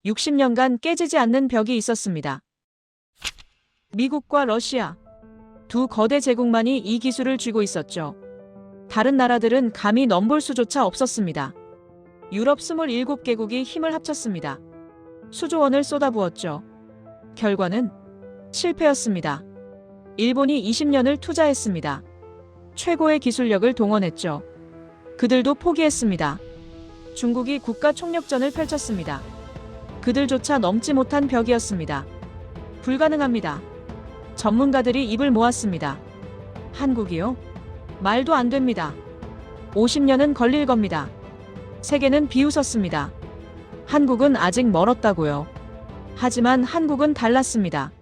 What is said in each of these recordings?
60년간 깨지지 않는 벽이 있었습니다. 미국과 러시아. 두 거대 제국만이 이 기술을 쥐고 있었죠. 다른 나라들은 감히 넘볼 수조차 없었습니다. 유럽 27개국이 힘을 합쳤습니다. 수조 원을 쏟아부었죠. 결과는 실패였습니다. 일본이 20년을 투자했습니다. 최고의 기술력을 동원했죠. 그들도 포기했습니다. 중국이 국가 총력전을 펼쳤습니다. 그들조차 넘지 못한 벽이었습니다. 불가능합니다. 전문가들이 입을 모았습니다. 한국이요? 말도 안 됩니다. 50년은 걸릴 겁니다. 세계는 비웃었습니다. 한국은 아직 멀었다고요. 하지만 한국은 달랐습니다.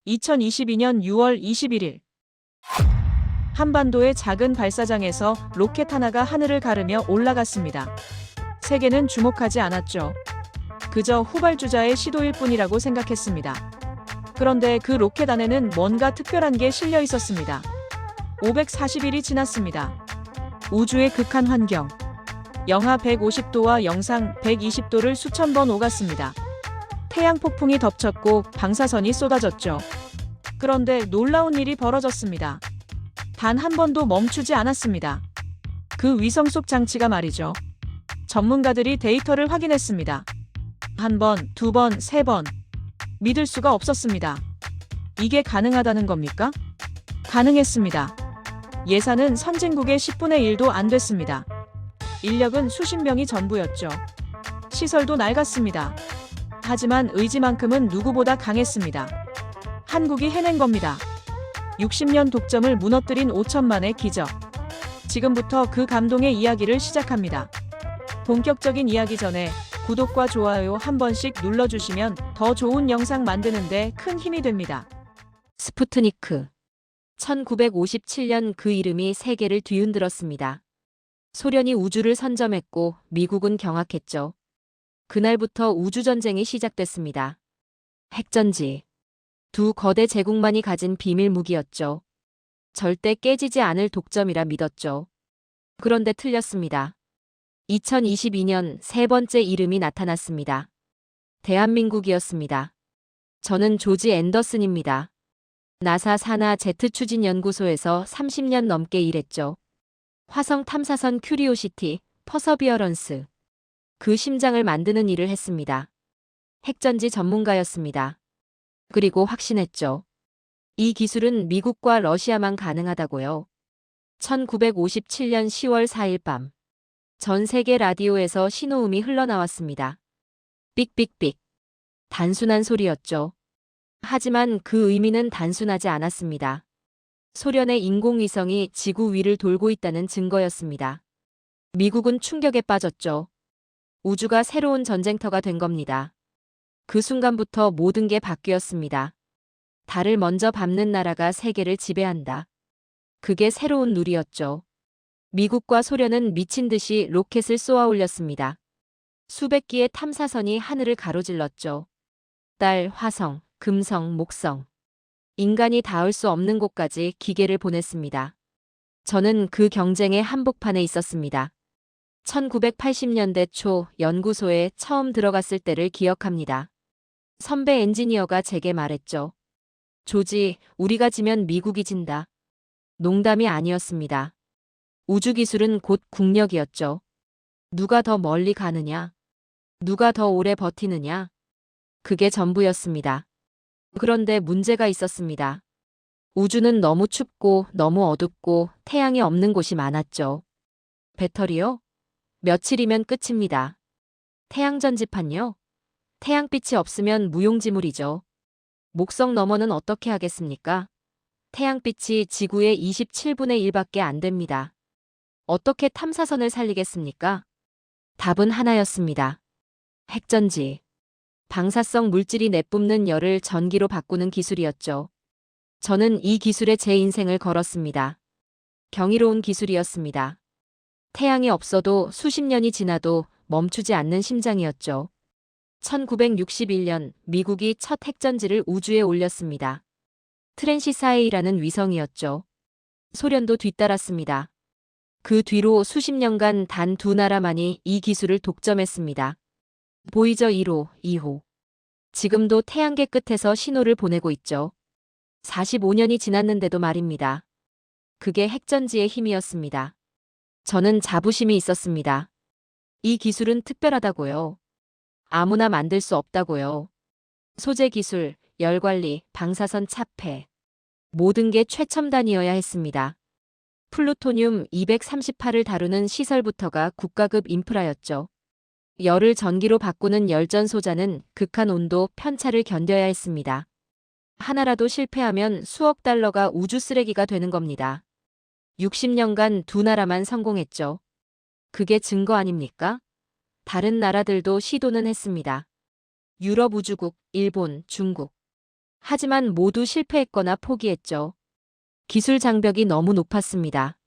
2022년 6월 21일. 한반도의 작은 발사장에서 로켓 하나가 하늘을 가르며 올라갔습니다. 세계는 주목하지 않았죠. 그저 후발주자의 시도일 뿐이라고 생각했습니다. 그런데 그 로켓 안에는 뭔가 특별한 게 실려 있었습니다. 540일이 지났습니다. 우주의 극한 환경. 영하 150도와 영상 120도를 수천 번 오갔습니다. 태양 폭풍이 덮쳤고 방사선이 쏟아졌죠. 그런데 놀라운 일이 벌어졌습니다. 단 한 번도 멈추지 않았습니다. 그 위성 속 장치가 말이죠. 전문가들이 데이터를 확인했습니다. 한 번, 두 번, 세 번. 믿을 수가 없었습니다. 이게 가능하다는 겁니까? 가능했습니다. 예산은 선진국의 10분의 1도 안 됐습니다. 인력은 수십 명이 전부였죠. 시설도 낡았습니다. 하지만 의지만큼은 누구보다 강했습니다. 한국이 해낸 겁니다. 60년 독점을 무너뜨린 5천만의 기적. 지금부터 그 감동의 이야기를 시작합니다. 본격적인 이야기 전에 구독과 좋아요 한 번씩 눌러주시면 더 좋은 영상 만드는데 큰 힘이 됩니다. 스푸트니크. 1957년 그 이름이 세계를 뒤흔들었습니다. 소련이 우주를 선점했고 미국은 경악했죠. 그날부터 우주전쟁이 시작됐습니다. 핵전지. 두 거대 제국만이 가진 비밀 무기였죠. 절대 깨지지 않을 독점이라 믿었죠. 그런데 틀렸습니다. 2022년 세 번째 이름이 나타났습니다. 대한민국이었습니다. 저는 조지 앤더슨입니다. 나사 산하 제트 추진 연구소에서 30년 넘게 일했죠. 화성 탐사선 큐리오시티, 퍼서비어런스. 그 심장을 만드는 일을 했습니다. 핵전지 전문가였습니다. 그리고 확신했죠. 이 기술은 미국과 러시아만 가능하다고요. 1957년 10월 4일 밤. 전 세계 라디오에서 신호음이 흘러나왔습니다. 삑삑삑. 단순한 소리였죠. 하지만 그 의미는 단순하지 않았습니다. 소련의 인공위성이 지구 위를 돌고 있다는 증거였습니다. 미국은 충격에 빠졌죠. 우주가 새로운 전쟁터가 된 겁니다. 그 순간부터 모든 게 바뀌었습니다. 달을 먼저 밟는 나라가 세계를 지배한다. 그게 새로운 룰이었죠. 미국과 소련은 미친 듯이 로켓을 쏘아 올렸습니다. 수백 기의 탐사선이 하늘을 가로질렀죠. 달, 화성, 금성, 목성. 인간이 닿을 수 없는 곳까지 기계를 보냈습니다. 저는 그 경쟁의 한복판에 있었습니다. 1980년대 초 연구소에 처음 들어갔을 때를 기억합니다. 선배 엔지니어가 제게 말했죠. 조지, 우리가 지면 미국이 진다. 농담이 아니었습니다. 우주기술은 곧 국력이었죠. 누가 더 멀리 가느냐? 누가 더 오래 버티느냐? 그게 전부였습니다. 그런데 문제가 있었습니다. 우주는 너무 춥고 너무 어둡고 태양이 없는 곳이 많았죠. 배터리요? 며칠이면 끝입니다. 태양전지판요? 태양빛이 없으면 무용지물이죠. 목성 너머는 어떻게 하겠습니까? 태양빛이 지구의 27분의 1밖에 안 됩니다. 어떻게 탐사선을 살리겠습니까? 답은 하나였습니다. 핵전지. 방사성 물질이 내뿜는 열을 전기로 바꾸는 기술이었죠. 저는 이 기술에 제 인생을 걸었습니다. 경이로운 기술이었습니다. 태양이 없어도 수십 년이 지나도 멈추지 않는 심장이었죠. 1961년 미국이 첫 핵전지를 우주에 올렸습니다. 트랜시사에이라는 위성이었죠. 소련도 뒤따랐습니다. 그 뒤로 수십 년간 단 두 나라만이 이 기술을 독점했습니다. 보이저 1호, 2호. 지금도 태양계 끝에서 신호를 보내고 있죠. 45년이 지났는데도 말입니다. 그게 핵전지의 힘이었습니다. 저는 자부심이 있었습니다. 이 기술은 특별하다고요. 아무나 만들 수 없다고요. 소재 기술, 열 관리, 방사선 차폐. 모든 게 최첨단이어야 했습니다. 플루토늄 238을 다루는 시설부터가 국가급 인프라였죠. 열을 전기로 바꾸는 열전 소자는 극한 온도, 편차를 견뎌야 했습니다. 하나라도 실패하면 수억 달러가 우주 쓰레기가 되는 겁니다. 60년간 두 나라만 성공했죠. 그게 증거 아닙니까? 다른 나라들도 시도는 했습니다. 유럽 우주국, 일본, 중국. 하지만 모두 실패했거나 포기했죠. 기술 장벽이 너무 높았습니다.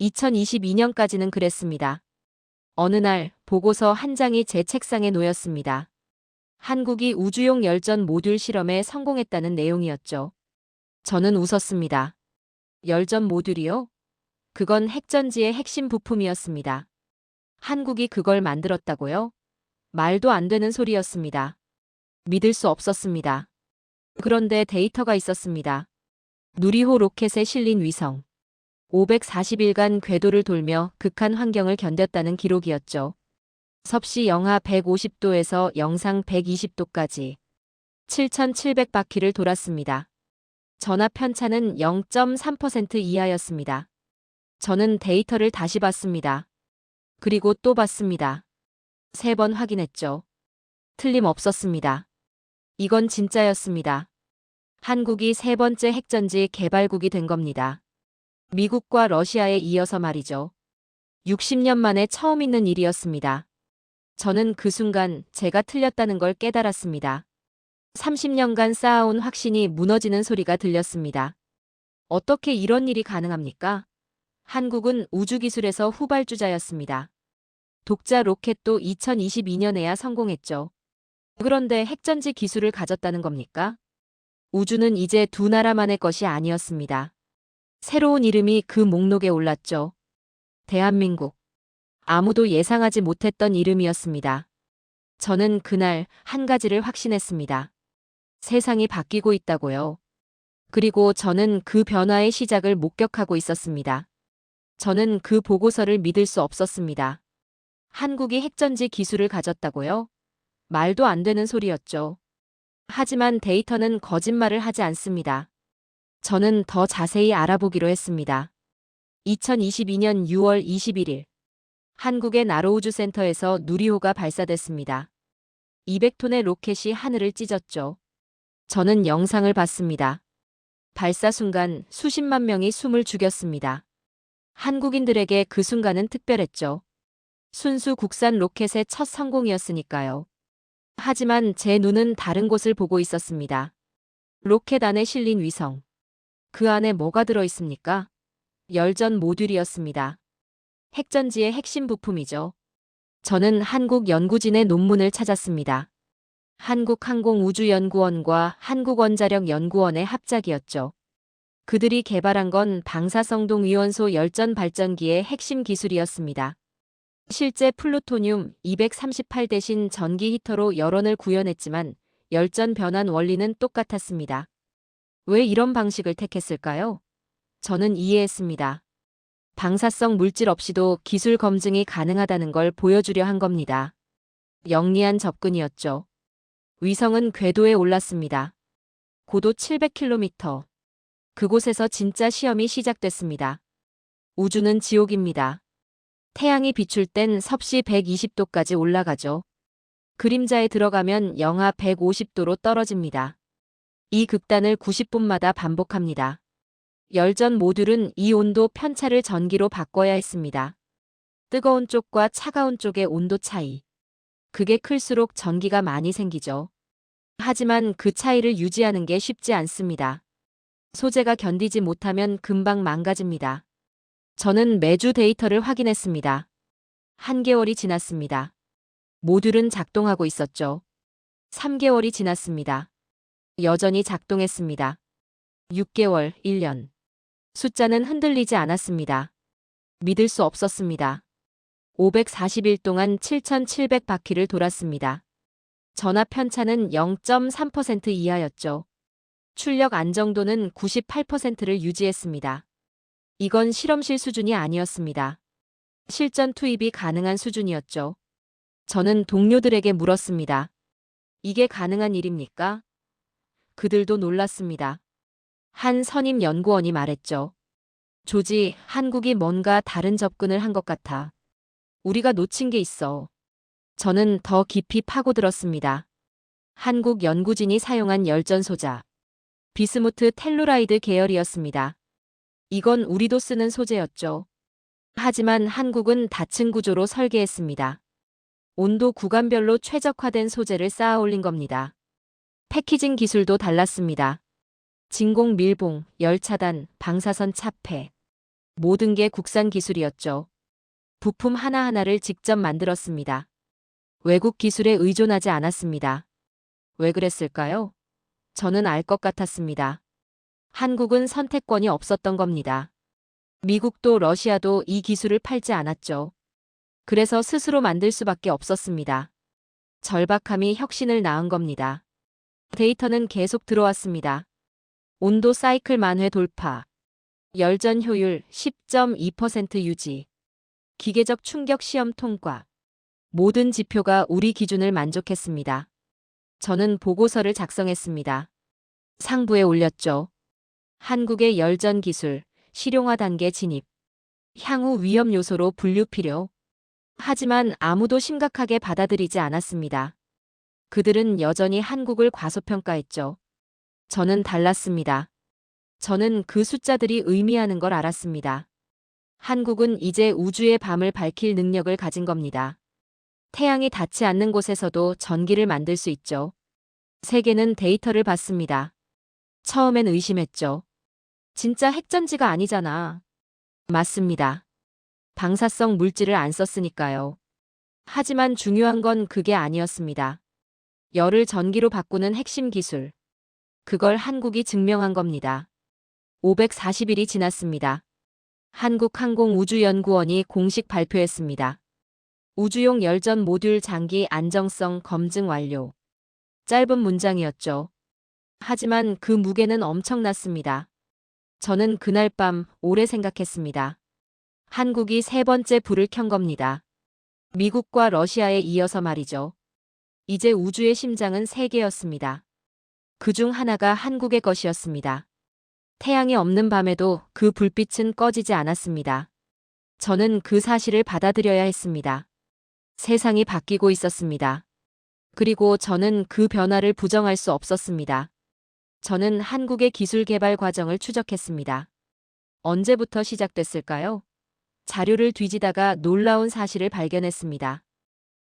2022년까지는 그랬습니다. 어느 날 보고서 한 장이 제 책상에 놓였습니다. 한국이 우주용 열전 모듈 실험에 성공했다는 내용이었죠. 저는 웃었습니다. 열전 모듈이요? 그건 핵전지의 핵심 부품이었습니다. 한국이 그걸 만들었다고요? 말도 안 되는 소리였습니다. 믿을 수 없었습니다. 그런데 데이터가 있었습니다. 누리호 로켓에 실린 위성. 540일간 궤도를 돌며 극한 환경을 견뎠다는 기록이었죠. 섭씨 영하 150도에서 영상 120도까지 7,700바퀴를 돌았습니다. 전압 편차는 0.3% 이하였습니다. 저는 데이터를 다시 봤습니다. 그리고 또 봤습니다. 3번 확인했죠. 틀림없었습니다. 이건 진짜였습니다. 한국이 세 번째 핵전지 개발국이 된 겁니다. 미국과 러시아에 이어서 말이죠. 60년 만에 처음 있는 일이었습니다. 저는 그 순간 제가 틀렸다는 걸 깨달았습니다. 30년간 쌓아온 확신이 무너지는 소리가 들렸습니다. 어떻게 이런 일이 가능합니까? 한국은 우주기술에서 후발주자였습니다. 독자 로켓도 2022년에야 성공했죠. 그런데 핵전지 기술을 가졌다는 겁니까? 우주는 이제 두 나라만의 것이 아니었습니다. 새로운 이름이 그 목록에 올랐죠. 대한민국. 아무도 예상하지 못했던 이름이었습니다. 저는 그날 한 가지를 확신했습니다. 세상이 바뀌고 있다고요. 그리고 저는 그 변화의 시작을 목격하고 있었습니다. 저는 그 보고서를 믿을 수 없었습니다. 한국이 핵전지 기술을 가졌다고요? 말도 안 되는 소리였죠. 하지만 데이터는 거짓말을 하지 않습니다. 저는 더 자세히 알아보기로 했습니다. 2022년 6월 21일 한국의 나로우주센터에서 누리호가 발사됐습니다. 200톤의 로켓이 하늘을 찢었죠. 저는 영상을 봤습니다. 발사 순간 수십만 명이 숨을 죽였습니다. 한국인들에게 그 순간은 특별했죠. 순수 국산 로켓의 첫 성공이었으니까요. 하지만 제 눈은 다른 곳을 보고 있었습니다. 로켓 안에 실린 위성. 그 안에 뭐가 들어있습니까? 열전 모듈이었습니다. 핵전지의 핵심 부품이죠. 저는 한국 연구진의 논문을 찾았습니다. 한국항공우주연구원과 한국원자력연구원의 합작이었죠. 그들이 개발한 건 방사성동위원소 열전 발전기의 핵심 기술이었습니다. 실제 플루토늄 238 대신 전기 히터로 열원을 구현했지만 열전 변환 원리는 똑같았습니다. 왜 이런 방식을 택했을까요? 저는 이해했습니다. 방사성 물질 없이도 기술 검증이 가능하다는 걸 보여주려 한 겁니다. 영리한 접근이었죠. 위성은 궤도에 올랐습니다. 고도 700km. 그곳에서 진짜 시험이 시작됐습니다. 우주는 지옥입니다. 태양이 비출 땐 섭씨 120도까지 올라가죠. 그림자에 들어가면 영하 150도로 떨어집니다. 이 극단을 90분마다 반복합니다. 열전 모듈은 이 온도 편차를 전기로 바꿔야 했습니다. 뜨거운 쪽과 차가운 쪽의 온도 차이. 그게 클수록 전기가 많이 생기죠. 하지만 그 차이를 유지하는 게 쉽지 않습니다. 소재가 견디지 못하면 금방 망가집니다. 저는 매주 데이터를 확인했습니다. 한개월이 지났습니다. 모듈은 작동하고 있었죠. 3개월이 지났습니다. 여전히 작동했습니다. 6개월, 1년. 숫자는 흔들리지 않았습니다. 믿을 수 없었습니다. 540일 동안 7,700바퀴를 돌았습니다. 전압 편차는 0.3% 이하였죠. 출력 안정도는 98%를 유지했습니다. 이건 실험실 수준이 아니었습니다. 실전 투입이 가능한 수준이었죠. 저는 동료들에게 물었습니다. 이게 가능한 일입니까? 그들도 놀랐습니다. 한 선임 연구원이 말했죠. 조지, 한국이 뭔가 다른 접근을 한 것 같아. 우리가 놓친 게 있어. 저는 더 깊이 파고들었습니다. 한국 연구진이 사용한 열전 소자. 비스무트 텔루라이드 계열이었습니다. 이건 우리도 쓰는 소재였죠. 하지만 한국은 다층 구조로 설계했습니다. 온도 구간별로 최적화된 소재를 쌓아 올린 겁니다. 패키징 기술도 달랐습니다. 진공 밀봉, 열차단, 방사선 차폐. 모든 게 국산 기술이었죠. 부품 하나하나를 직접 만들었습니다. 외국 기술에 의존하지 않았습니다. 왜 그랬을까요? 저는 알 것 같았습니다. 한국은 선택권이 없었던 겁니다. 미국도 러시아도 이 기술을 팔지 않았죠. 그래서 스스로 만들 수밖에 없었습니다. 절박함이 혁신을 낳은 겁니다. 데이터는 계속 들어왔습니다. 온도 사이클 만회 돌파. 열전 효율 10.2% 유지. 기계적 충격 시험 통과. 모든 지표가 우리 기준을 만족했습니다. 저는 보고서를 작성했습니다. 상부에 올렸죠. 한국의 열전 기술, 실용화 단계 진입. 향후 위험 요소로 분류 필요. 하지만 아무도 심각하게 받아들이지 않았습니다. 그들은 여전히 한국을 과소평가했죠. 저는 달랐습니다. 저는 그 숫자들이 의미하는 걸 알았습니다. 한국은 이제 우주의 밤을 밝힐 능력을 가진 겁니다. 태양이 닿지 않는 곳에서도 전기를 만들 수 있죠. 세계는 데이터를 봤습니다. 처음엔 의심했죠. 진짜 핵전지가 아니잖아. 맞습니다. 방사성 물질을 안 썼으니까요. 하지만 중요한 건 그게 아니었습니다. 열을 전기로 바꾸는 핵심 기술. 그걸 한국이 증명한 겁니다. 540일이 지났습니다. 한국항공우주연구원이 공식 발표했습니다. 우주용 열전 모듈 장기 안정성 검증 완료. 짧은 문장이었죠. 하지만 그 무게는 엄청났습니다. 저는 그날 밤 오래 생각했습니다. 한국이 세 번째 불을 켠 겁니다. 미국과 러시아에 이어서 말이죠. 이제 우주의 심장은 세 개였습니다. 그중 하나가 한국의 것이었습니다. 태양이 없는 밤에도 그 불빛은 꺼지지 않았습니다. 저는 그 사실을 받아들여야 했습니다. 세상이 바뀌고 있었습니다. 그리고 저는 그 변화를 부정할 수 없었습니다. 저는 한국의 기술 개발 과정을 추적했습니다. 언제부터 시작됐을까요? 자료를 뒤지다가 놀라운 사실을 발견했습니다.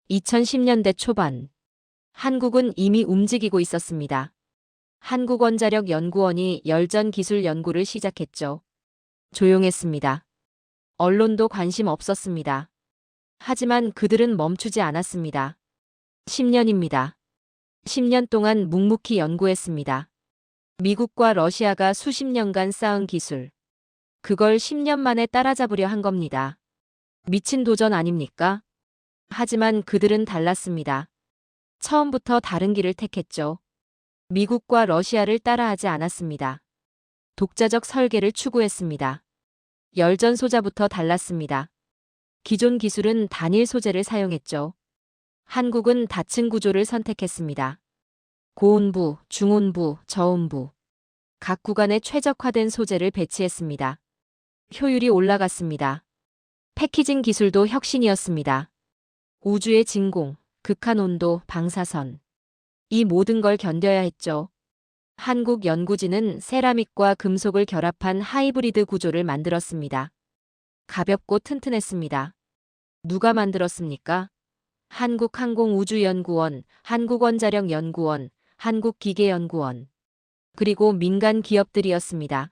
2010년대 초반. 한국은 이미 움직이고 있었습니다. 한국원자력연구원이 열전 기술 연구를 시작했죠. 조용했습니다. 언론도 관심 없었습니다. 하지만 그들은 멈추지 않았습니다. 10년입니다. 10년 동안 묵묵히 연구했습니다. 미국과 러시아가 수십 년간 쌓은 기술. 그걸 10년 만에 따라잡으려 한 겁니다. 미친 도전 아닙니까? 하지만 그들은 달랐습니다. 처음부터 다른 길을 택했죠. 미국과 러시아를 따라하지 않았습니다. 독자적 설계를 추구했습니다. 열전 소자부터 달랐습니다. 기존 기술은 단일 소재를 사용했죠. 한국은 다층 구조를 선택했습니다. 고온부, 중온부, 저온부. 각 구간에 최적화된 소재를 배치했습니다. 효율이 올라갔습니다. 패키징 기술도 혁신이었습니다. 우주의 진공, 극한 온도, 방사선. 이 모든 걸 견뎌야 했죠. 한국 연구진은 세라믹과 금속을 결합한 하이브리드 구조를 만들었습니다. 가볍고 튼튼했습니다. 누가 만들었습니까? 한국항공우주연구원, 한국원자력연구원, 한국기계연구원. 그리고 민간 기업들이었습니다.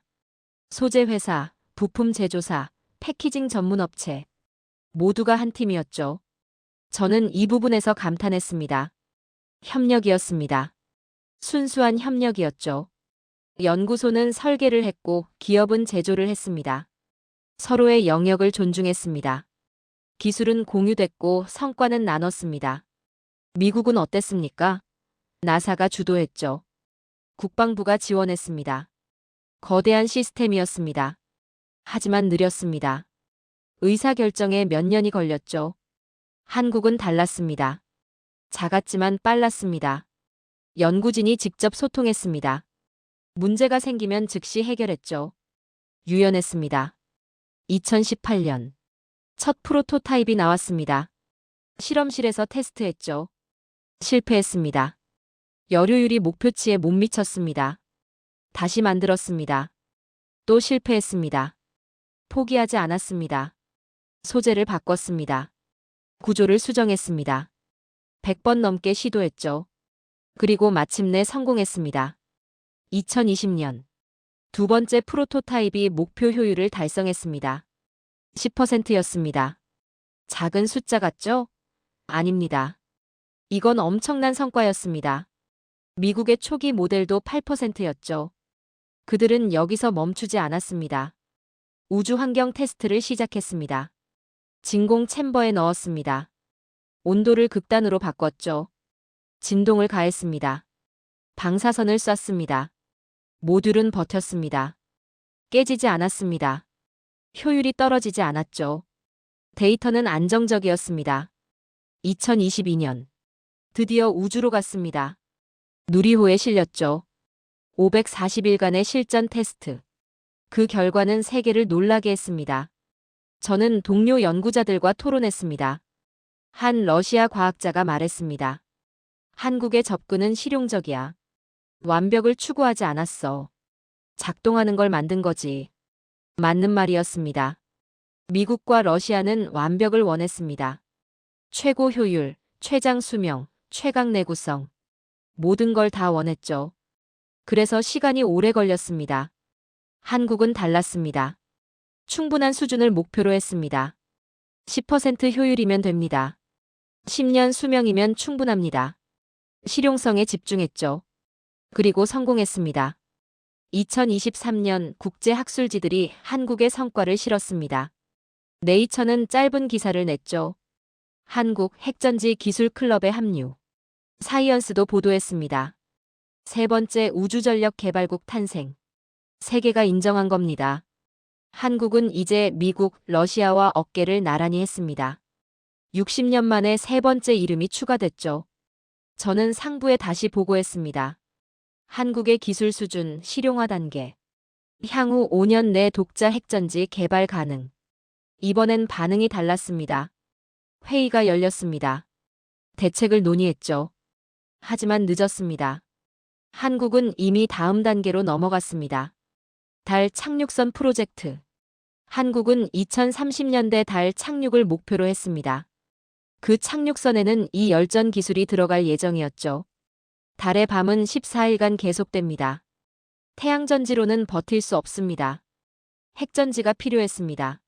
소재회사, 부품 제조사, 패키징 전문업체. 모두가 한 팀이었죠. 저는 이 부분에서 감탄했습니다. 협력이었습니다. 순수한 협력이었죠. 연구소는 설계를 했고 기업은 제조를 했습니다. 서로의 영역을 존중했습니다. 기술은 공유됐고 성과는 나눴습니다. 미국은 어땠습니까? 나사가 주도했죠. 국방부가 지원했습니다. 거대한 시스템이었습니다. 하지만 느렸습니다. 의사결정에 몇 년이 걸렸죠. 한국은 달랐습니다. 작았지만 빨랐습니다. 연구진이 직접 소통했습니다. 문제가 생기면 즉시 해결했죠. 유연했습니다. 2018년 첫 프로토타입이 나왔습니다. 실험실에서 테스트했죠. 실패했습니다. 여료율이 목표치에 못 미쳤습니다. 다시 만들었습니다. 또 실패했습니다. 포기하지 않았습니다. 소재를 바꿨습니다. 구조를 수정했습니다. 100번 넘게 시도했죠. 그리고 마침내 성공했습니다. 2020년 두 번째 프로토타입이 목표 효율을 달성했습니다. 10%였습니다. 작은 숫자 같죠? 아닙니다. 이건 엄청난 성과였습니다. 미국의 초기 모델도 8%였죠. 그들은 여기서 멈추지 않았습니다. 우주 환경 테스트를 시작했습니다. 진공 챔버에 넣었습니다. 온도를 극단으로 바꿨죠. 진동을 가했습니다. 방사선을 쐈습니다. 모듈은 버텼습니다. 깨지지 않았습니다. 효율이 떨어지지 않았죠. 데이터는 안정적이었습니다. 2022년 드디어 우주로 갔습니다. 누리호에 실렸죠. 540일간의 실전 테스트. 그 결과는 세계를 놀라게 했습니다. 저는 동료 연구자들과 토론했습니다. 한 러시아 과학자가 말했습니다. 한국의 접근은 실용적이야. 완벽을 추구하지 않았어. 작동하는 걸 만든 거지. 맞는 말이었습니다. 미국과 러시아는 완벽을 원했습니다. 최고 효율, 최장 수명, 최강 내구성. 모든 걸 다 원했죠. 그래서 시간이 오래 걸렸습니다. 한국은 달랐습니다. 충분한 수준을 목표로 했습니다. 10% 효율이면 됩니다. 10년 수명이면 충분합니다. 실용성에 집중했죠. 그리고 성공했습니다. 2023년 국제학술지들이 한국의 성과를 실었습니다. 네이처는 짧은 기사를 냈죠. 한국 핵전지 기술 클럽에 합류. 사이언스도 보도했습니다. 세 번째 우주전력 개발국 탄생. 세계가 인정한 겁니다. 한국은 이제 미국, 러시아와 어깨를 나란히 했습니다. 60년 만에 세 번째 이름이 추가됐죠. 저는 상부에 다시 보고했습니다. 한국의 기술 수준, 실용화 단계. 향후 5년 내 독자 핵전지 개발 가능. 이번엔 반응이 달랐습니다. 회의가 열렸습니다. 대책을 논의했죠. 하지만 늦었습니다. 한국은 이미 다음 단계로 넘어갔습니다. 달 착륙선 프로젝트. 한국은 2030년대 달 착륙을 목표로 했습니다. 그 착륙선에는 이 열전 기술이 들어갈 예정이었죠. 달의 밤은 14일간 계속됩니다. 태양전지로는 버틸 수 없습니다. 핵전지가 필요했습니다.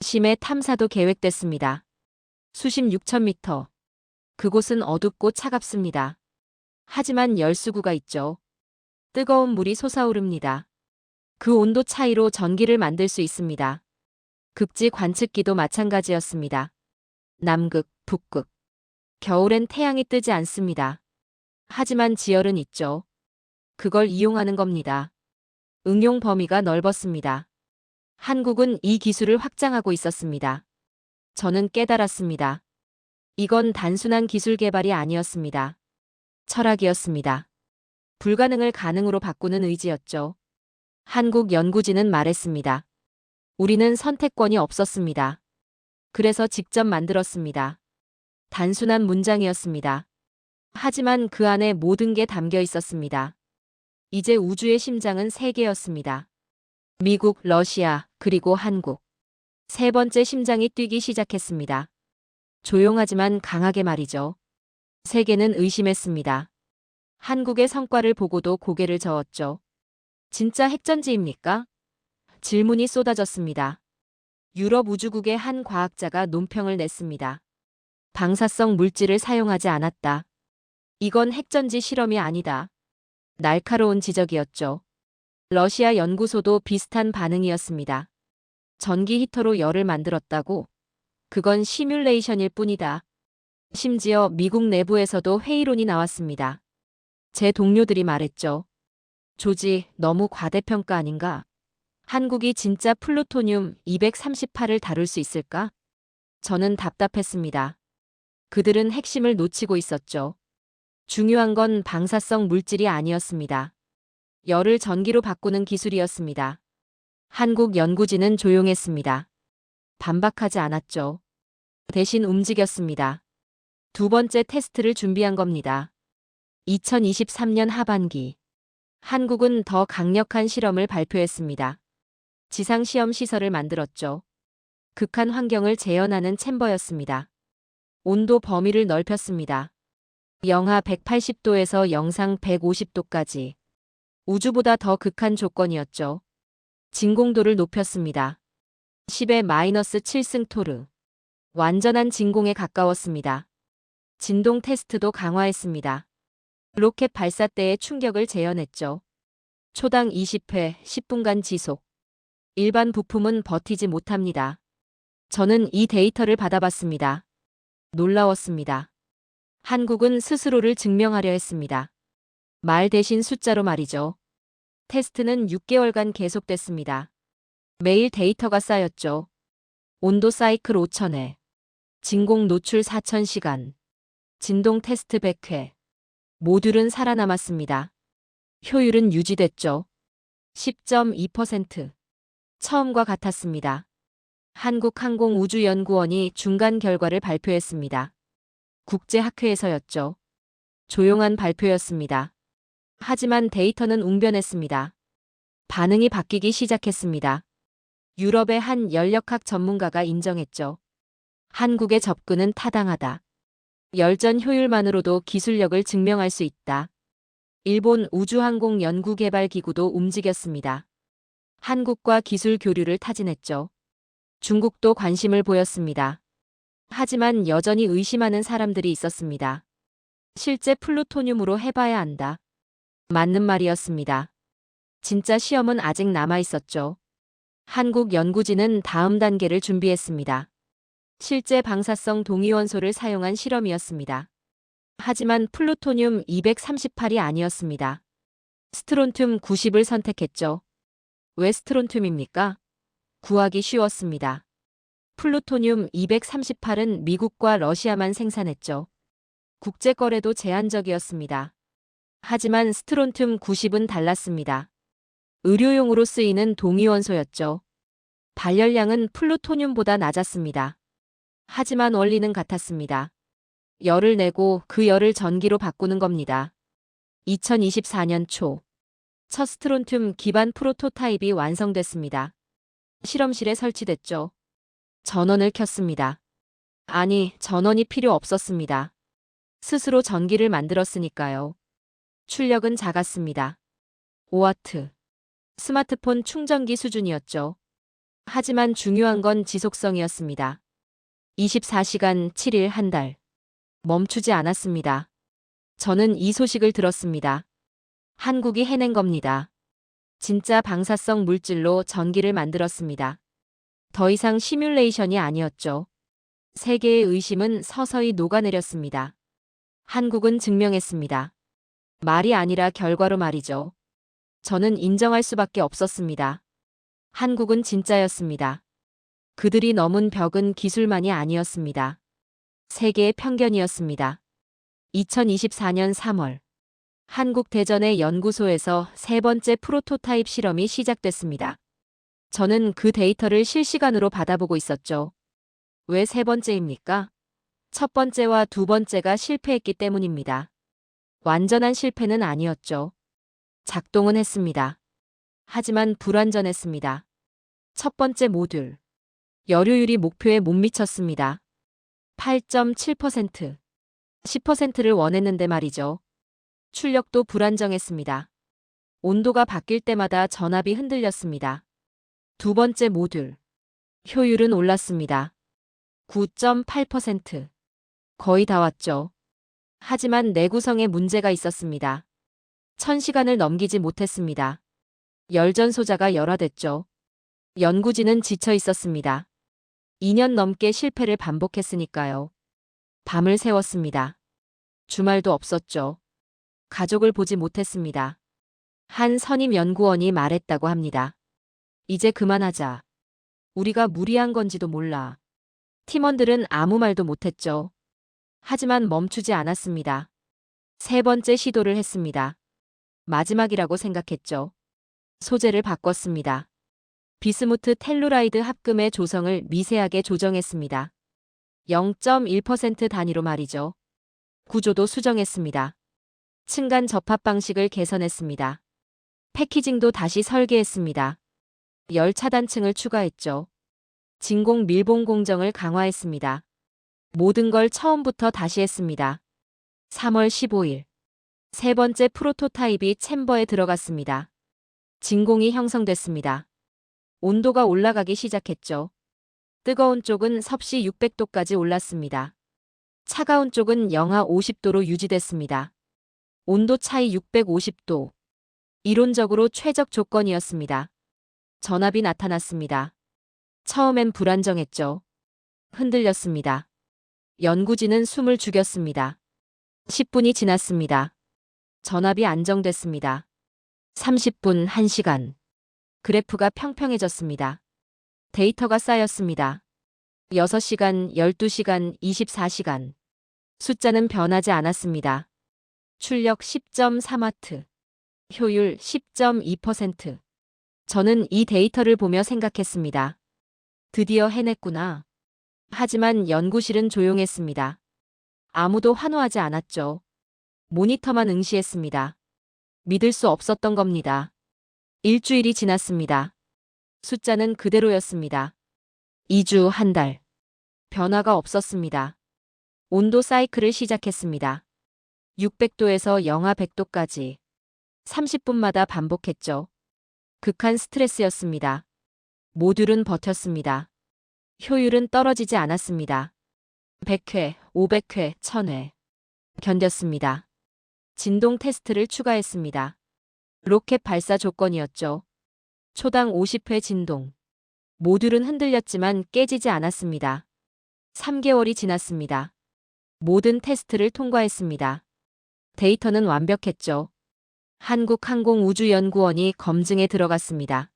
심해 탐사도 계획됐습니다. 수심 6,000m. 그곳은 어둡고 차갑습니다. 하지만 열수구가 있죠. 뜨거운 물이 솟아오릅니다. 그 온도 차이로 전기를 만들 수 있습니다. 극지 관측기도 마찬가지였습니다. 남극, 북극. 겨울엔 태양이 뜨지 않습니다. 하지만 지열은 있죠. 그걸 이용하는 겁니다. 응용 범위가 넓었습니다. 한국은 이 기술을 확장하고 있었습니다. 저는 깨달았습니다. 이건 단순한 기술 개발이 아니었습니다. 철학이었습니다. 불가능을 가능으로 바꾸는 의지였죠. 한국 연구진은 말했습니다. 우리는 선택권이 없었습니다. 그래서 직접 만들었습니다. 단순한 문장이었습니다. 하지만 그 안에 모든 게 담겨 있었습니다. 이제 우주의 심장은 세 개였습니다. 미국, 러시아, 그리고 한국. 세 번째 심장이 뛰기 시작했습니다. 조용하지만 강하게 말이죠. 세계는 의심했습니다. 한국의 성과를 보고도 고개를 저었죠. 진짜 핵전지입니까? 질문이 쏟아졌습니다. 유럽 우주국의 한 과학자가 논평을 냈습니다. 방사성 물질을 사용하지 않았다. 이건 핵전지 실험이 아니다. 날카로운 지적이었죠. 러시아 연구소도 비슷한 반응이었습니다. 전기 히터로 열을 만들었다고? 그건 시뮬레이션일 뿐이다. 심지어 미국 내부에서도 회의론이 나왔습니다. 제 동료들이 말했죠. 조지, 너무 과대평가 아닌가? 한국이 진짜 플루토늄 238을 다룰 수 있을까? 저는 답답했습니다. 그들은 핵심을 놓치고 있었죠. 중요한 건 방사성 물질이 아니었습니다. 열을 전기로 바꾸는 기술이었습니다. 한국 연구진은 조용했습니다. 반박하지 않았죠. 대신 움직였습니다. 두 번째 테스트를 준비한 겁니다. 2023년 하반기. 한국은 더 강력한 실험을 발표했습니다. 지상시험 시설을 만들었죠. 극한 환경을 재현하는 챔버였습니다. 온도 범위를 넓혔습니다. 영하 180도에서 영상 150도까지. 우주보다 더 극한 조건이었죠. 진공도를 높였습니다. 10의 마이너스 7승 토르. 완전한 진공에 가까웠습니다. 진동 테스트도 강화했습니다. 로켓 발사 때의 충격을 재현했죠. 초당 20회, 10분간 지속. 일반 부품은 버티지 못합니다. 저는 이 데이터를 받아봤습니다. 놀라웠습니다. 한국은 스스로를 증명하려 했습니다. 말 대신 숫자로 말이죠. 테스트는 6개월간 계속됐습니다. 매일 데이터가 쌓였죠. 온도 사이클 5,000회. 진공 노출 4,000시간. 진동 테스트 100회. 모듈은 살아남았습니다. 효율은 유지됐죠. 10.2%. 처음과 같았습니다. 한국항공우주연구원이 중간 결과를 발표했습니다. 국제학회에서였죠. 조용한 발표였습니다. 하지만 데이터는 웅변했습니다. 반응이 바뀌기 시작했습니다. 유럽의 한 연력학 전문가가 인정했죠. 한국의 접근은 타당하다. 열전 효율만으로도 기술력을 증명할 수 있다. 일본 우주항공연구개발기구도 움직였습니다. 한국과 기술 교류를 타진했죠. 중국도 관심을 보였습니다. 하지만 여전히 의심하는 사람들이 있었습니다. 실제 플루토늄으로 해봐야 한다. 맞는 말이었습니다. 진짜 시험은 아직 남아 있었죠. 한국 연구진은 다음 단계를 준비했습니다. 실제 방사성 동위원소를 사용한 실험이었습니다. 하지만 플루토늄 238이 아니었습니다. 스트론튬 90을 선택했죠. 왜 스트론튬입니까? 구하기 쉬웠습니다. 플루토늄 238은 미국과 러시아만 생산했죠. 국제 거래도 제한적이었습니다. 하지만 스트론튬 90은 달랐습니다. 의료용으로 쓰이는 동위원소였죠. 발열량은 플루토늄보다 낮았습니다. 하지만 원리는 같았습니다. 열을 내고 그 열을 전기로 바꾸는 겁니다. 2024년 초, 첫 스트론튬 기반 프로토타입이 완성됐습니다. 실험실에 설치됐죠. 전원을 켰습니다. 아니, 전원이 필요 없었습니다. 스스로 전기를 만들었으니까요. 출력은 작았습니다. 5와트. 스마트폰 충전기 수준이었죠. 하지만 중요한 건 지속성이었습니다. 24시간 7일 한 달. 멈추지 않았습니다. 저는 이 소식을 들었습니다. 한국이 해낸 겁니다. 진짜 방사성 물질로 전기를 만들었습니다. 더 이상 시뮬레이션이 아니었죠. 세계의 의심은 서서히 녹아내렸습니다. 한국은 증명했습니다. 말이 아니라 결과로 말이죠. 저는 인정할 수밖에 없었습니다. 한국은 진짜였습니다. 그들이 넘은 벽은 기술만이 아니었습니다. 세계의 편견이었습니다. 2024년 3월. 한국 대전의 연구소에서 세 번째 프로토타입 실험이 시작됐습니다. 저는 그 데이터를 실시간으로 받아보고 있었죠. 왜 세 번째입니까? 첫 번째와 두 번째가 실패했기 때문입니다. 완전한 실패는 아니었죠. 작동은 했습니다. 하지만 불완전했습니다. 첫 번째 모듈. 열효율이 목표에 못 미쳤습니다. 8.7%. 10%를 원했는데 말이죠. 출력도 불안정했습니다. 온도가 바뀔 때마다 전압이 흔들렸습니다. 두 번째 모듈. 효율은 올랐습니다. 9.8%. 거의 다 왔죠. 하지만 내구성에 문제가 있었습니다. 1000시간을 넘기지 못했습니다. 열전 소자가 열화됐죠. 연구진은 지쳐 있었습니다. 2년 넘게 실패를 반복했으니까요. 밤을 새웠습니다. 주말도 없었죠. 가족을 보지 못했습니다. 한 선임 연구원이 말했다고 합니다. 이제 그만하자. 우리가 무리한 건지도 몰라. 팀원들은 아무 말도 못했죠. 하지만 멈추지 않았습니다. 세 번째 시도를 했습니다. 마지막이라고 생각했죠. 소재를 바꿨습니다. 비스무트 텔루라이드 합금의 조성을 미세하게 조정했습니다. 0.1% 단위로 말이죠. 구조도 수정했습니다. 층간 접합 방식을 개선했습니다. 패키징도 다시 설계했습니다. 열 차단층을 추가했죠. 진공 밀봉 공정을 강화했습니다. 모든 걸 처음부터 다시 했습니다. 3월 15일. 세 번째 프로토타입이 챔버에 들어갔습니다. 진공이 형성됐습니다. 온도가 올라가기 시작했죠. 뜨거운 쪽은 섭씨 600도까지 올랐습니다. 차가운 쪽은 영하 50도로 유지됐습니다. 온도 차이 650도. 이론적으로 최적 조건이었습니다. 전압이 나타났습니다. 처음엔 불안정했죠. 흔들렸습니다. 연구진은 숨을 죽였습니다. 10분이 지났습니다. 전압이 안정됐습니다. 30분, 1시간. 그래프가 평평해졌습니다. 데이터가 쌓였습니다. 6시간, 12시간, 24시간. 숫자는 변하지 않았습니다. 출력 10.3W. 효율 10.2%. 저는 이 데이터를 보며 생각했습니다. 드디어 해냈구나. 하지만 연구실은 조용했습니다. 아무도 환호하지 않았죠. 모니터만 응시했습니다. 믿을 수 없었던 겁니다. 일주일이 지났습니다. 숫자는 그대로였습니다. 2주, 한 달. 변화가 없었습니다. 온도 사이클을 시작했습니다. 600도에서 영하 100도까지. 30분마다 반복했죠. 극한 스트레스였습니다. 모듈은 버텼습니다. 효율은 떨어지지 않았습니다. 100회, 500회, 1000회. 견뎠습니다. 진동 테스트를 추가했습니다. 로켓 발사 조건이었죠. 초당 50회 진동. 모듈은 흔들렸지만 깨지지 않았습니다. 3개월이 지났습니다. 모든 테스트를 통과했습니다. 데이터는 완벽했죠. 한국항공우주연구원이 검증에 들어갔습니다.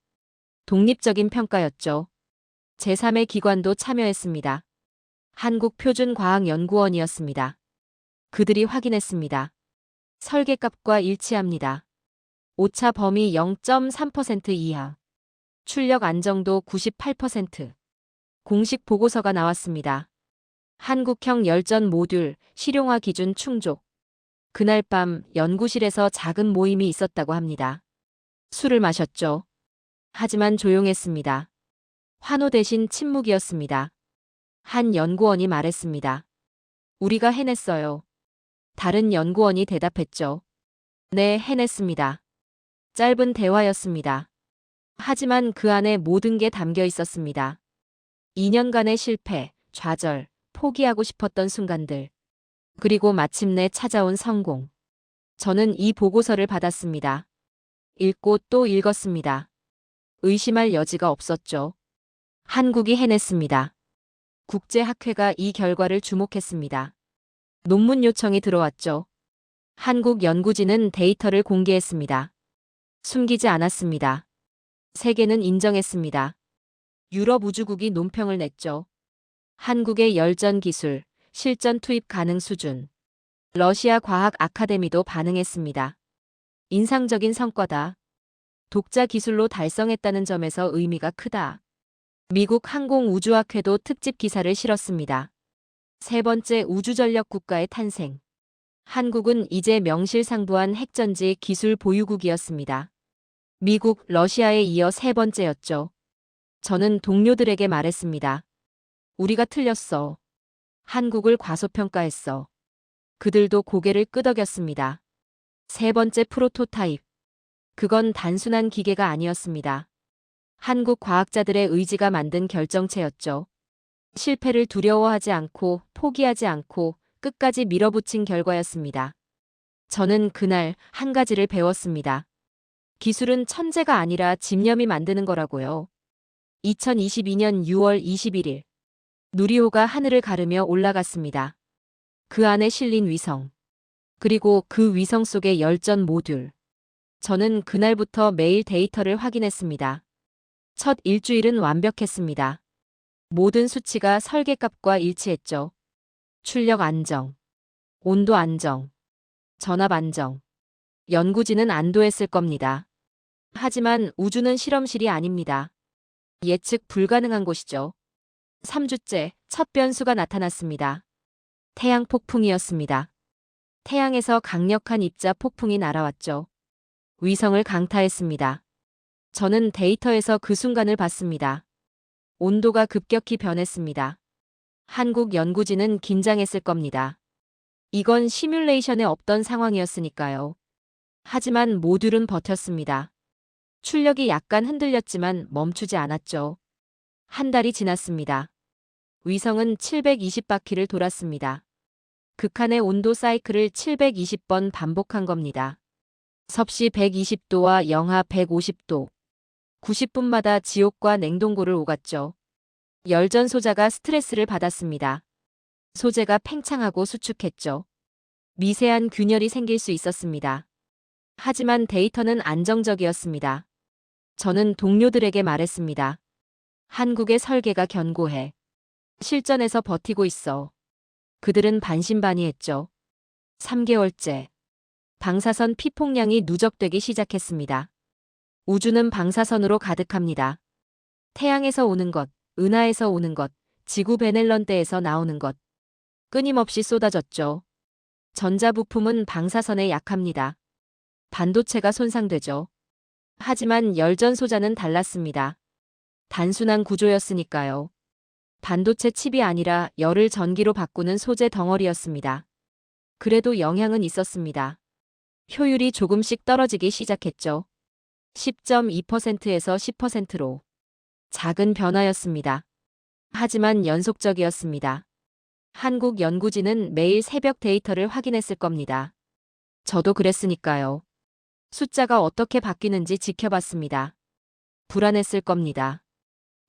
독립적인 평가였죠. 제3의 기관도 참여했습니다. 한국표준과학연구원이었습니다. 그들이 확인했습니다. 설계값과 일치합니다. 오차 범위 0.3% 이하. 출력 안정도 98%. 공식 보고서가 나왔습니다. 한국형 열전 모듈 실용화 기준 충족. 그날 밤 연구실에서 작은 모임이 있었다고 합니다. 술을 마셨죠. 하지만 조용했습니다. 환호 대신 침묵이었습니다. 한 연구원이 말했습니다. 우리가 해냈어요. 다른 연구원이 대답했죠. 네, 해냈습니다. 짧은 대화였습니다. 하지만 그 안에 모든 게 담겨 있었습니다. 2년간의 실패, 좌절, 포기하고 싶었던 순간들. 그리고 마침내 찾아온 성공. 저는 이 보고서를 받았습니다. 읽고 또 읽었습니다. 의심할 여지가 없었죠. 한국이 해냈습니다. 국제학회가 이 결과를 주목했습니다. 논문 요청이 들어왔죠. 한국 연구진은 데이터를 공개했습니다. 숨기지 않았습니다. 세계는 인정했습니다. 유럽 우주국이 논평을 냈죠. 한국의 열전 기술, 실전 투입 가능 수준. 러시아 과학 아카데미도 반응했습니다. 인상적인 성과다. 독자 기술로 달성했다는 점에서 의미가 크다. 미국 항공우주학회도 특집 기사를 실었습니다. 세 번째 우주전력 국가의 탄생. 한국은 이제 명실상부한 핵전지 기술 보유국이었습니다. 미국, 러시아에 이어 세 번째였죠. 저는 동료들에게 말했습니다. 우리가 틀렸어. 한국을 과소평가했어. 그들도 고개를 끄덕였습니다. 세 번째 프로토타입. 그건 단순한 기계가 아니었습니다. 한국 과학자들의 의지가 만든 결정체였죠. 실패를 두려워하지 않고 포기하지 않고 끝까지 밀어붙인 결과였습니다. 저는 그날 한 가지를 배웠습니다. 기술은 천재가 아니라 집념이 만드는 거라고요. 2022년 6월 21일. 누리호가 하늘을 가르며 올라갔습니다. 그 안에 실린 위성, 그리고 그 위성 속의 열전 모듈. 저는 그날부터 매일 데이터를 확인했습니다. 첫 일주일은 완벽했습니다. 모든 수치가 설계값과 일치했죠. 출력 안정, 온도 안정, 전압 안정. 연구진은 안도했을 겁니다. 하지만 우주는 실험실이 아닙니다. 예측 불가능한 곳이죠. 3주째 첫 변수가 나타났습니다. 태양 폭풍이었습니다. 태양에서 강력한 입자 폭풍이 날아왔죠. 위성을 강타했습니다. 저는 데이터에서 그 순간을 봤습니다. 온도가 급격히 변했습니다. 한국 연구진은 긴장했을 겁니다. 이건 시뮬레이션에 없던 상황이었으니까요. 하지만 모듈은 버텼습니다. 출력이 약간 흔들렸지만 멈추지 않았죠. 한 달이 지났습니다. 위성은 720바퀴를 돌았습니다. 극한의 온도 사이클을 720번 반복한 겁니다. 섭씨 120도와 영하 150도. 90분마다 지옥과 냉동고를 오갔죠. 열전 소자가 스트레스를 받았습니다. 소재가 팽창하고 수축했죠. 미세한 균열이 생길 수 있었습니다. 하지만 데이터는 안정적이었습니다. 저는 동료들에게 말했습니다. 한국의 설계가 견고해. 실전에서 버티고 있어. 그들은 반신반의했죠. 3개월째. 방사선 피폭량이 누적되기 시작했습니다. 우주는 방사선으로 가득합니다. 태양에서 오는 것, 은하에서 오는 것, 지구 베넬런대에서 나오는 것. 끊임없이 쏟아졌죠. 전자부품은 방사선에 약합니다. 반도체가 손상되죠. 하지만 열전 소자는 달랐습니다. 단순한 구조였으니까요. 반도체 칩이 아니라 열을 전기로 바꾸는 소재 덩어리였습니다. 그래도 영향은 있었습니다. 효율이 조금씩 떨어지기 시작했죠. 10.2%에서 10%로. 작은 변화였습니다. 하지만 연속적이었습니다. 한국 연구진은 매일 새벽 데이터를 확인했을 겁니다. 저도 그랬으니까요. 숫자가 어떻게 바뀌는지 지켜봤습니다. 불안했을 겁니다.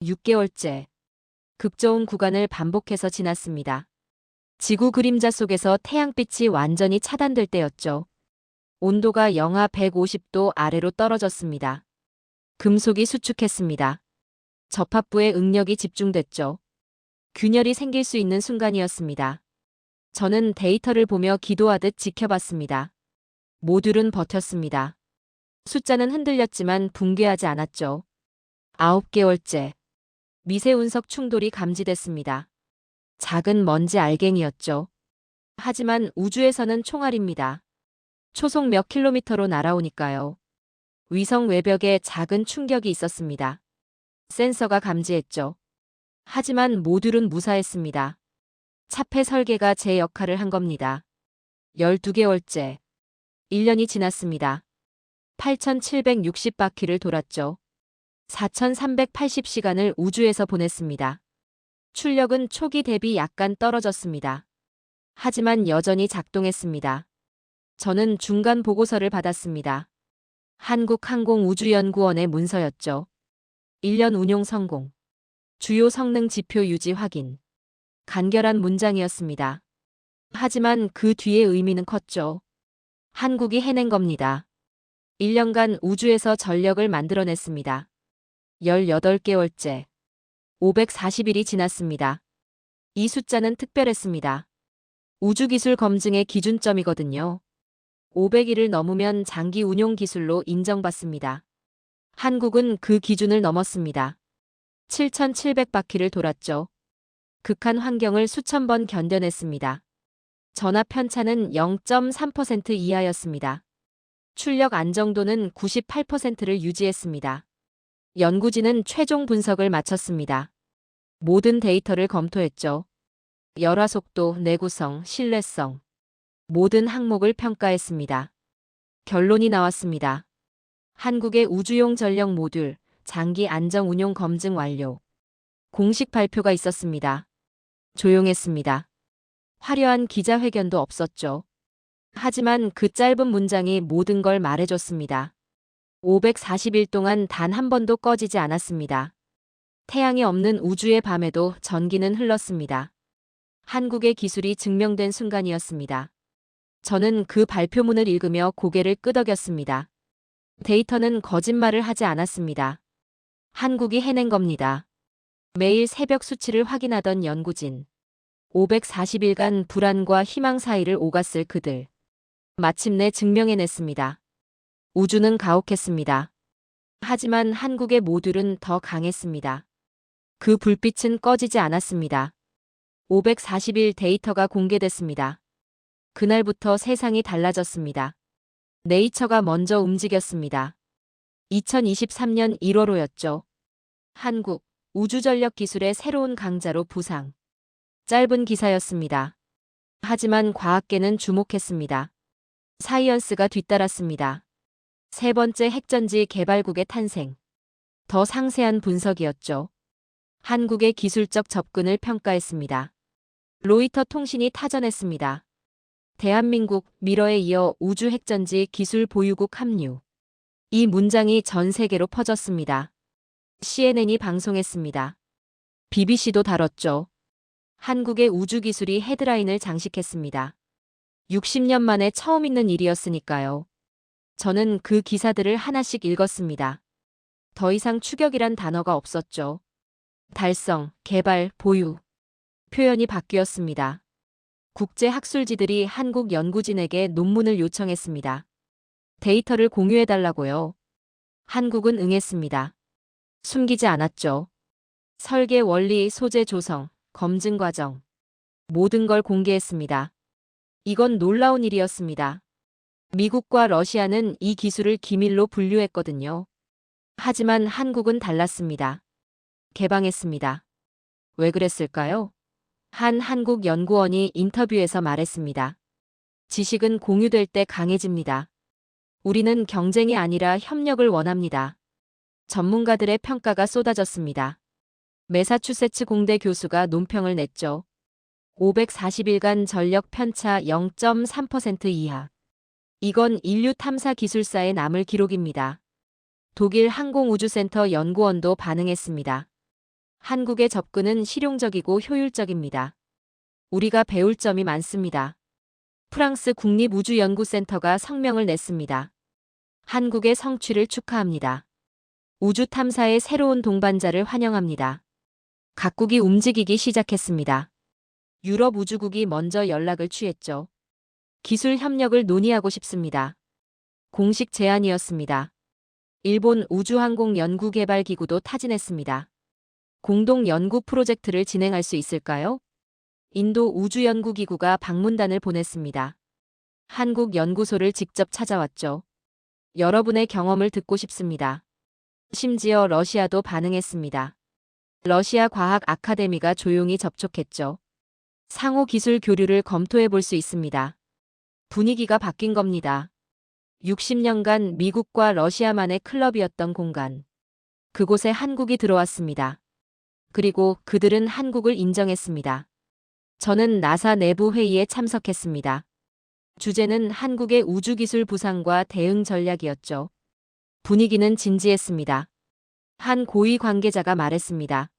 6개월째. 극저온 구간을 반복해서 지났습니다. 지구 그림자 속에서 태양빛이 완전히 차단될 때였죠. 온도가 영하 150도 아래로 떨어졌습니다. 금속이 수축했습니다. 접합부에 응력이 집중됐죠. 균열이 생길 수 있는 순간이었습니다. 저는 데이터를 보며 기도하듯 지켜봤습니다. 모듈은 버텼습니다. 숫자는 흔들렸지만 붕괴하지 않았죠. 9개월째. 미세운석 충돌이 감지됐습니다. 작은 먼지 알갱이였죠. 하지만 우주에서는 총알입니다. 초속 몇 킬로미터로 날아오니까요. 위성 외벽에 작은 충격이 있었습니다. 센서가 감지했죠. 하지만 모듈은 무사했습니다. 차폐 설계가 제 역할을 한 겁니다. 12개월째. 1년이 지났습니다. 8,760바퀴를 돌았죠. 4,380시간을 우주에서 보냈습니다. 출력은 초기 대비 약간 떨어졌습니다. 하지만 여전히 작동했습니다. 저는 중간 보고서를 받았습니다. 한국항공우주연구원의 문서였죠. 1년 운용 성공. 주요 성능 지표 유지 확인. 간결한 문장이었습니다. 하지만 그 뒤의 의미는 컸죠. 한국이 해낸 겁니다. 1년간 우주에서 전력을 만들어냈습니다. 18개월째. 540일이 지났습니다. 이 숫자는 특별했습니다. 우주기술 검증의 기준점이거든요. 500일을 넘으면 장기 운용 기술로 인정받습니다. 한국은 그 기준을 넘었습니다. 7,700바퀴를 돌았죠. 극한 환경을 수천 번 견뎌냈습니다. 전압 편차는 0.3% 이하였습니다. 출력 안정도는 98%를 유지했습니다. 연구진은 최종 분석을 마쳤습니다. 모든 데이터를 검토했죠. 열화 속도, 내구성, 신뢰성. 모든 항목을 평가했습니다. 결론이 나왔습니다. 한국의 우주용 전력 모듈, 장기 안정 운용 검증 완료. 공식 발표가 있었습니다. 조용했습니다. 화려한 기자회견도 없었죠. 하지만 그 짧은 문장이 모든 걸 말해줬습니다. 540일 동안 단 한 번도 꺼지지 않았습니다. 태양이 없는 우주의 밤에도 전기는 흘렀습니다. 한국의 기술이 증명된 순간이었습니다. 저는 그 발표문을 읽으며 고개를 끄덕였습니다. 데이터는 거짓말을 하지 않았습니다. 한국이 해낸 겁니다. 매일 새벽 수치를 확인하던 연구진. 540일간 불안과 희망 사이를 오갔을 그들. 마침내 증명해냈습니다. 우주는 가혹했습니다. 하지만 한국의 모듈은 더 강했습니다. 그 불빛은 꺼지지 않았습니다. 540일 데이터가 공개됐습니다. 그날부터 세상이 달라졌습니다. 네이처가 먼저 움직였습니다. 2023년 1월호였죠. 한국, 우주전력 기술의 새로운 강자로 부상. 짧은 기사였습니다. 하지만 과학계는 주목했습니다. 사이언스가 뒤따랐습니다. 세 번째 핵전지 개발국의 탄생. 더 상세한 분석이었죠. 한국의 기술적 접근을 평가했습니다. 로이터 통신이 타전했습니다. 대한민국 미러에 이어 우주 핵전지 기술 보유국 합류. 이 문장이 전 세계로 퍼졌습니다. CNN이 방송했습니다. BBC도 다뤘죠. 한국의 우주 기술이 헤드라인을 장식했습니다. 60년 만에 처음 있는 일이었으니까요. 저는 그 기사들을 하나씩 읽었습니다. 더 이상 추격이란 단어가 없었죠. 달성, 개발, 보유. 표현이 바뀌었습니다. 국제 학술지들이 한국 연구진에게 논문을 요청했습니다. 데이터를 공유해달라고요. 한국은 응했습니다. 숨기지 않았죠. 설계 원리, 소재 조성, 검증 과정. 모든 걸 공개했습니다. 이건 놀라운 일이었습니다. 미국과 러시아는 이 기술을 기밀로 분류했거든요. 하지만 한국은 달랐습니다. 개방했습니다. 왜 그랬을까요? 한 한국 연구원이 인터뷰에서 말했습니다. 지식은 공유될 때 강해집니다. 우리는 경쟁이 아니라 협력을 원합니다. 전문가들의 평가가 쏟아졌습니다. 매사추세츠 공대 교수가 논평을 냈죠. 540일간 전력 편차 0.3% 이하. 이건 인류 탐사 기술사에 남을 기록입니다. 독일 항공우주센터 연구원도 반응했습니다. 한국의 접근은 실용적이고 효율적입니다. 우리가 배울 점이 많습니다. 프랑스 국립우주연구센터가 성명을 냈습니다. 한국의 성취를 축하합니다. 우주 탐사의 새로운 동반자를 환영합니다. 각국이 움직이기 시작했습니다. 유럽 우주국이 먼저 연락을 취했죠. 기술 협력을 논의하고 싶습니다. 공식 제안이었습니다. 일본 우주항공연구개발기구도 타진했습니다. 공동 연구 프로젝트를 진행할 수 있을까요? 인도 우주연구기구가 방문단을 보냈습니다. 한국 연구소를 직접 찾아왔죠. 여러분의 경험을 듣고 싶습니다. 심지어 러시아도 반응했습니다. 러시아 과학 아카데미가 조용히 접촉했죠. 상호 기술 교류를 검토해 볼 수 있습니다. 분위기가 바뀐 겁니다. 60년간 미국과 러시아만의 클럽이었던 공간. 그곳에 한국이 들어왔습니다. 그리고 그들은 한국을 인정했습니다. 저는 나사 내부 회의에 참석했습니다. 주제는 한국의 우주기술 부상과 대응 전략이었죠. 분위기는 진지했습니다. 한 고위 관계자가 말했습니다.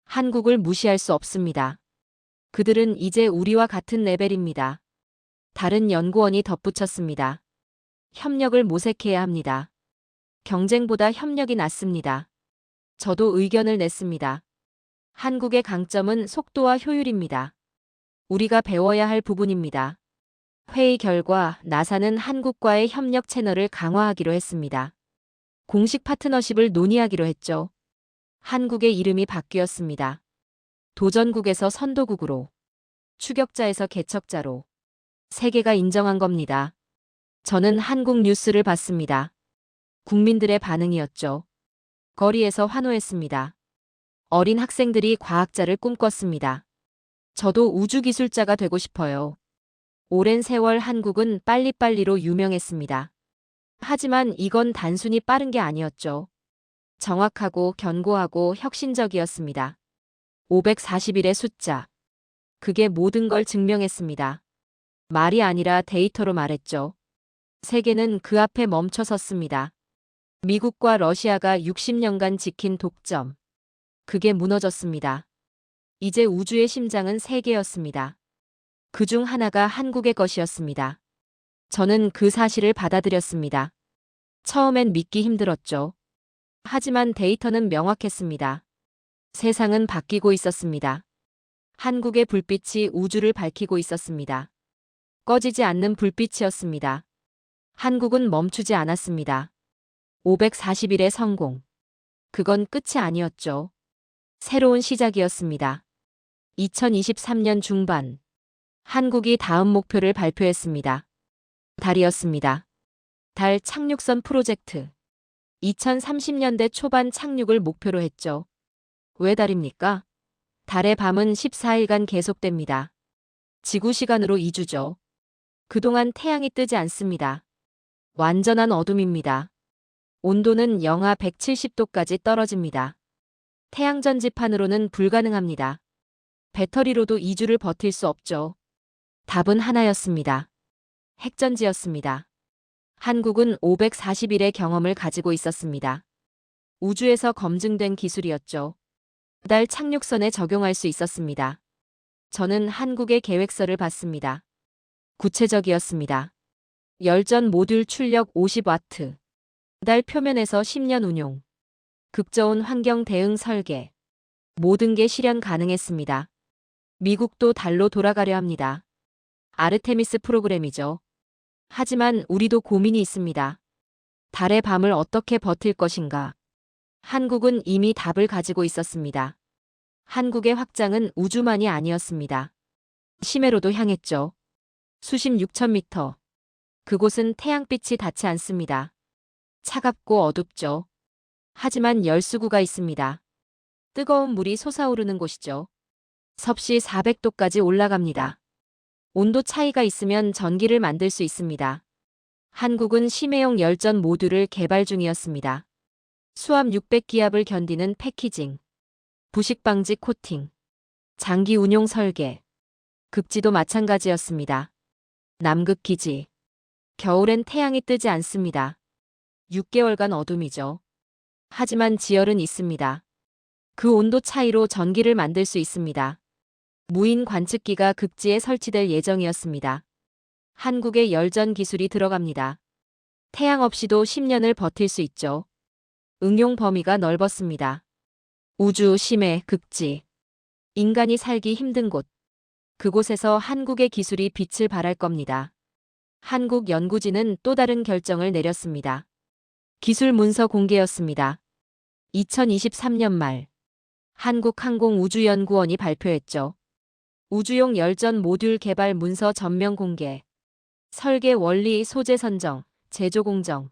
한국을 무시할 수 없습니다. 그들은 이제 우리와 같은 레벨입니다. 다른 연구원이 덧붙였습니다. 협력을 모색해야 합니다. 경쟁보다 협력이 낫습니다. 저도 의견을 냈습니다. 한국의 강점은 속도와 효율입니다. 우리가 배워야 할 부분입니다. 회의 결과 나사는 한국과의 협력 채널을 강화하기로 했습니다. 공식 파트너십을 논의하기로 했죠. 한국의 이름이 바뀌었습니다. 도전국에서 선도국으로, 추격자에서 개척자로. 세계가 인정한 겁니다. 저는 한국 뉴스를 봤습니다. 국민들의 반응이었죠. 거리에서 환호했습니다. 어린 학생들이 과학자를 꿈꿨습니다. 저도 우주기술자가 되고 싶어요. 오랜 세월 한국은 빨리빨리로 유명했습니다. 하지만 이건 단순히 빠른 게 아니었죠. 정확하고 견고하고 혁신적이었습니다. 540일의 숫자. 그게 모든 걸 증명했습니다. 말이 아니라 데이터로 말했죠. 세계는 그 앞에 멈춰 섰습니다. 미국과 러시아가 60년간 지킨 독점. 그게 무너졌습니다. 이제 우주의 심장은 세 개였습니다. 그중 하나가 한국의 것이었습니다. 저는 그 사실을 받아들였습니다. 처음엔 믿기 힘들었죠. 하지만 데이터는 명확했습니다. 세상은 바뀌고 있었습니다. 한국의 불빛이 우주를 밝히고 있었습니다. 꺼지지 않는 불빛이었습니다. 한국은 멈추지 않았습니다. 540일의 성공. 그건 끝이 아니었죠. 새로운 시작이었습니다. 2023년 중반. 한국이 다음 목표를 발표했습니다. 달이었습니다. 달 착륙선 프로젝트. 2030년대 초반 착륙을 목표로 했죠. 왜 달입니까? 달의 밤은 14일간 계속됩니다. 지구 시간으로 2주죠. 그동안 태양이 뜨지 않습니다. 완전한 어둠입니다. 온도는 영하 170도까지 떨어집니다. 태양 전지판으로는 불가능합니다. 배터리로도 2주를 버틸 수 없죠. 답은 하나였습니다. 핵전지였습니다. 한국은 540일의 경험을 가지고 있었습니다. 우주에서 검증된 기술이었죠. 달 착륙선에 적용할 수 있었습니다. 저는 한국의 계획서를 봤습니다. 구체적이었습니다. 열전 모듈 출력 50와트. 달 표면에서 10년 운용. 극저온 환경 대응 설계. 모든 게 실현 가능했습니다. 미국도 달로 돌아가려 합니다. 아르테미스 프로그램이죠. 하지만 우리도 고민이 있습니다. 달의 밤을 어떻게 버틸 것인가? 한국은 이미 답을 가지고 있었습니다. 한국의 확장은 우주만이 아니었습니다. 심해로도 향했죠. 수심 6,000m. 그곳은 태양빛이 닿지 않습니다. 차갑고 어둡죠. 하지만 열수구가 있습니다. 뜨거운 물이 솟아오르는 곳이죠. 섭씨 400도까지 올라갑니다. 온도 차이가 있으면 전기를 만들 수 있습니다. 한국은 심해용 열전 모듈을 개발 중이었습니다. 수압 600기압을 견디는 패키징, 부식 방지 코팅, 장기 운용 설계. 극지도 마찬가지였습니다. 남극 기지. 겨울엔 태양이 뜨지 않습니다. 6개월간 어둠이죠. 하지만 지열은 있습니다. 그 온도 차이로 전기를 만들 수 있습니다. 무인 관측기가 극지에 설치될 예정이었습니다. 한국의 열전 기술이 들어갑니다. 태양 없이도 10년을 버틸 수 있죠. 응용 범위가 넓었습니다. 우주, 심해, 극지. 인간이 살기 힘든 곳. 그곳에서 한국의 기술이 빛을 발할 겁니다. 한국연구진은 또 다른 결정을 내렸습니다. 기술 문서 공개였습니다. 2023년 말. 한국항공우주연구원이 발표했죠. 우주용 열전 모듈 개발 문서 전면 공개. 설계 원리 소재 선정, 제조 공정.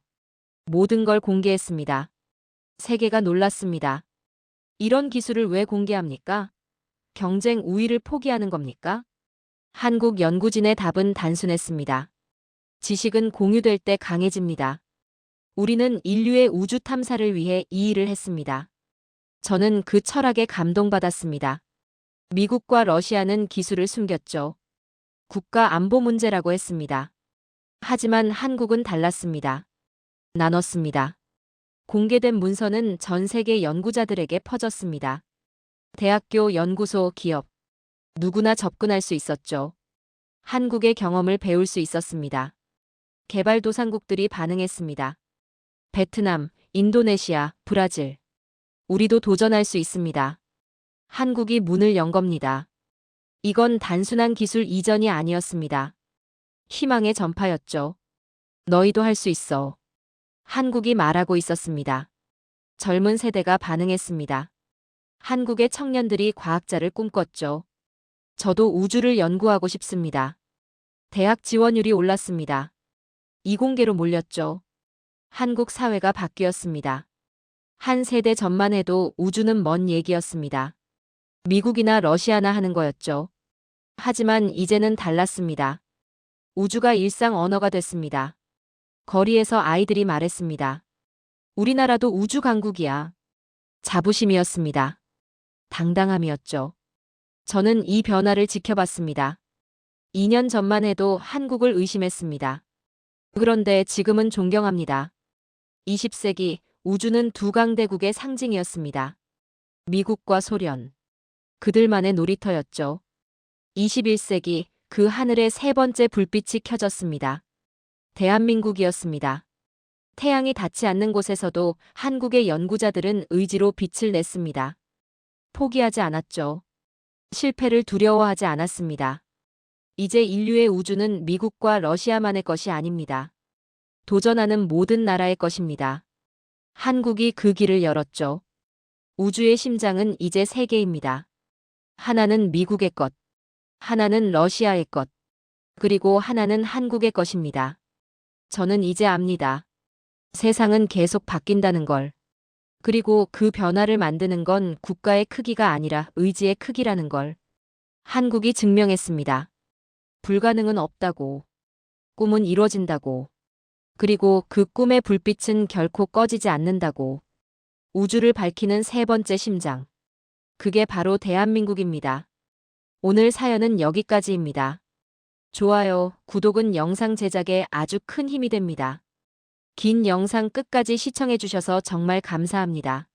모든 걸 공개했습니다. 세계가 놀랐습니다. 이런 기술을 왜 공개합니까? 경쟁 우위를 포기하는 겁니까? 한국연구진의 답은 단순했습니다. 지식은 공유될 때 강해집니다. 우리는 인류의 우주 탐사를 위해 이 일을 했습니다. 저는 그 철학에 감동받았습니다. 미국과 러시아는 기술을 숨겼죠. 국가 안보 문제라고 했습니다. 하지만 한국은 달랐습니다. 나눴습니다. 공개된 문서는 전 세계 연구자들에게 퍼졌습니다. 대학교, 연구소, 기업. 누구나 접근할 수 있었죠. 한국의 경험을 배울 수 있었습니다. 개발도상국들이 반응했습니다. 베트남, 인도네시아, 브라질. 우리도 도전할 수 있습니다. 한국이 문을 연 겁니다. 이건 단순한 기술 이전이 아니었습니다. 희망의 전파였죠. 너희도 할 수 있어. 한국이 말하고 있었습니다. 젊은 세대가 반응했습니다. 한국의 청년들이 과학자를 꿈꿨죠. 저도 우주를 연구하고 싶습니다. 대학 지원율이 올랐습니다. 이공계로 몰렸죠. 한국 사회가 바뀌었습니다. 한 세대 전만 해도 우주는 먼 얘기였습니다. 미국이나 러시아나 하는 거였죠. 하지만 이제는 달랐습니다. 우주가 일상 언어가 됐습니다. 거리에서 아이들이 말했습니다. 우리나라도 우주 강국이야. 자부심이었습니다. 당당함이었죠. 저는 이 변화를 지켜봤습니다. 2년 전만 해도 한국을 의심했습니다. 그런데 지금은 존경합니다. 20세기 우주는 두 강대국의 상징이었습니다. 미국과 소련. 그들만의 놀이터였죠. 21세기 그 하늘에 세 번째 불빛이 켜졌습니다. 대한민국이었습니다. 태양이 닿지 않는 곳에서도 한국의 연구자들은 의지로 빛을 냈습니다. 포기하지 않았죠. 실패를 두려워하지 않았습니다. 이제 인류의 우주는 미국과 러시아만의 것이 아닙니다. 도전하는 모든 나라의 것입니다. 한국이 그 길을 열었죠. 우주의 심장은 이제 세 개입니다. 하나는 미국의 것, 하나는 러시아의 것, 그리고 하나는 한국의 것입니다. 저는 이제 압니다. 세상은 계속 바뀐다는 걸. 그리고 그 변화를 만드는 건 국가의 크기가 아니라 의지의 크기라는 걸. 한국이 증명했습니다. 불가능은 없다고. 꿈은 이루어진다고. 그리고 그 꿈의 불빛은 결코 꺼지지 않는다고. 우주를 밝히는 세 번째 심장. 그게 바로 대한민국입니다. 오늘 사연은 여기까지입니다. 좋아요, 구독은 영상 제작에 아주 큰 힘이 됩니다. 긴 영상 끝까지 시청해주셔서 정말 감사합니다.